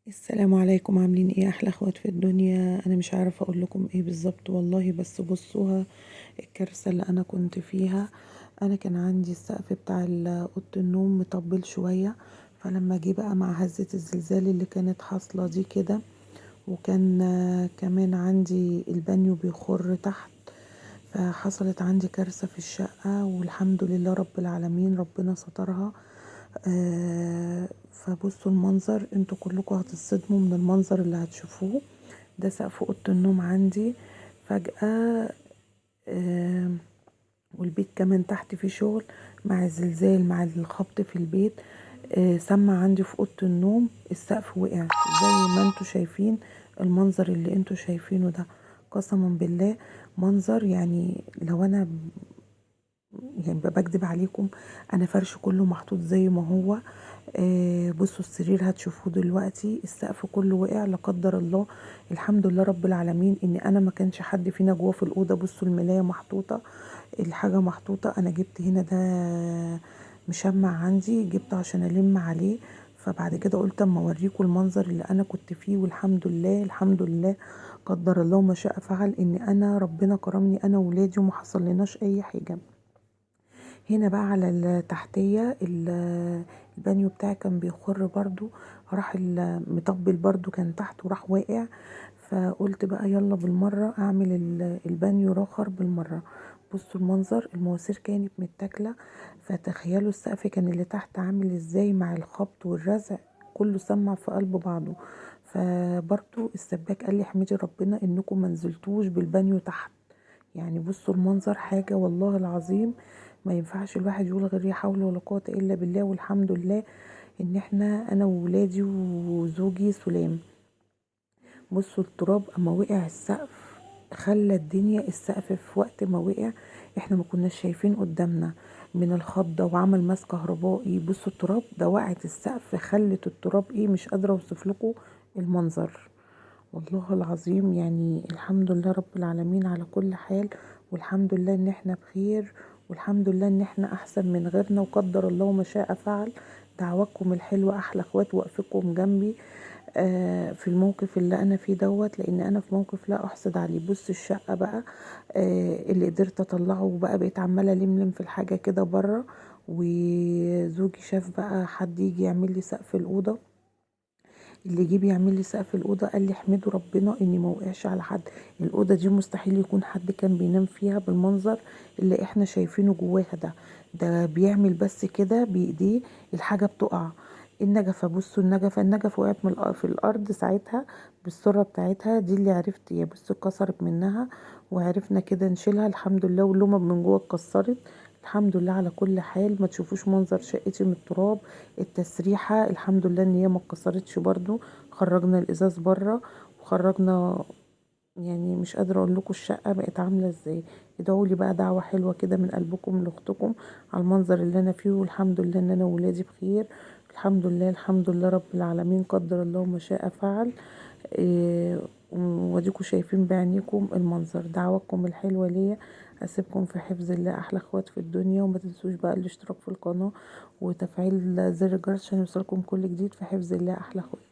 السلام عليكم، عاملين ايه احلى اخوات في الدنيا؟ انا مش عارفه اقول لكم ايه بالظبط والله، بس بصوها الكارثه اللي انا كنت فيها. انا كان عندي السقف بتاع اوضه النوم مطبل شويه، فلما جه بقى مع هزه الزلزال اللي كانت حاصله دي كده، وكان كمان عندي البانيو بيخر تحت، فحصلت عندي كارثة في الشقة، والحمد لله رب العالمين ربنا سترها. فبصوا المنظر، انتوا كلكم هتتصدموا من المنظر اللي هتشوفوه. ده سقف اوضه النوم عندي فجأة. آه والبيت كمان تحت فيه شغل، مع الزلزال مع الخبط في البيت. سمع عندي في اوضه النوم، السقف وقع زي ما انتوا شايفين المنظر اللي انتوا شايفينه ده. قسما بالله منظر، يعني لو انا يعني بكدب عليكم، انا فرش كله محطوط زي ما هو. بصوا السرير هتشوفوه دلوقتي، السقف كله وقع لا قدر الله. الحمد لله رب العالمين ان انا ما كانش حد فينا جوه في الاوضه. بصوا الملايه محطوطه، الحاجه محطوطه. انا جبت هنا ده مشمع عندي، جبته عشان الم عليه. فبعد كده قلت اما اوريكم المنظر اللي انا كنت فيه، والحمد لله الحمد لله قدر الله ما شاء فعل، ان انا ربنا كرمني انا وولادي وما حصلناش اي حاجه. هنا بقى على التحتية البانيو بتاعي كان بيخر برضو، راح المطبل برضو كان تحت وراح واقع. فقلت بقى يلا بالمرة اعمل البانيو راخر بالمرة. بصوا المنظر، المواسير كانت متاكلة، فتخيلوا السقف كان اللي تحت عامل ازاي مع الخبط والرزع، كله سمع في قلب بعضه. فبرضو السباك قال لي احمدي ربنا انكم منزلتوش بالبانيو تحت. يعني بصوا المنظر حاجة والله العظيم ما ينفعش الواحد يقول غير لا حول ولا قوة الا بالله. والحمد لله ان احنا انا وولادي وزوجي سلام. بصوا التراب اما وقع السقف خلى الدنيا، السقف في وقت ما وقع احنا ما كناش شايفين قدامنا من الخضة، وعمل ماس كهربائي. بصوا التراب ده وقعت السقف، خلت التراب ايه، مش قادرة اوصف لكم المنظر والله العظيم. يعني الحمد لله رب العالمين على كل حال، والحمد لله ان احنا بخير، والحمد لله ان احنا احسن من غيرنا، وقدر الله ما شاء فعل. دعواتكم الحلوة احلى اخوات، وقفكم جنبي في الموقف اللي انا فيه دوت، لان انا في موقف لا احسد عليه. بص الشقة بقى اللي قدرت اطلعه بقى، بقيت عمالة لملم في الحاجة كده بره، وزوجي شاف بقى حد يجي يعمل لي سقف الأوضة. اللي جه بيعمل لي سقف الاوضه قال لي احمدوا ربنا اني ما وقعش على حد. الاوضه دي مستحيل يكون حد كان بينام فيها بالمنظر اللي احنا شايفينه جواها ده بيعمل بس كده بايديه الحاجه بتقع. النجفه، بصوا النجفه وقعت في الارض ساعتها بالسره بتاعتها دي، اللي عرفت يا بصوا اتكسرت منها، وعرفنا كده نشيلها الحمد لله، واللمب من جوه اتكسرت. الحمد لله على كل حال. ما تشوفوش منظر شقتي من التراب، التسريحه الحمد لله ان هي ما اتكسرتش برضو. خرجنا الازاز بره، وخرجنا، يعني مش قادره اقول لكم الشقه بقت عامله ازاي. ادعوا لي بقى دعوه حلوه كده من قلبكم لاختكم على المنظر اللي انا فيه، والحمد لله ان انا وولادي بخير. الحمد لله الحمد لله رب العالمين قدر الله ما شاء فعل. إيه، واديكم شايفين بعينيكم المنظر. دعواتكم الحلوه ليا. اسيبكم في حفظ الله احلى اخوات في الدنيا، وما تنسوش بقى الاشتراك في القناه وتفعيل زر الجرس عشان يوصلكم كل جديد. في حفظ الله احلى اخوات.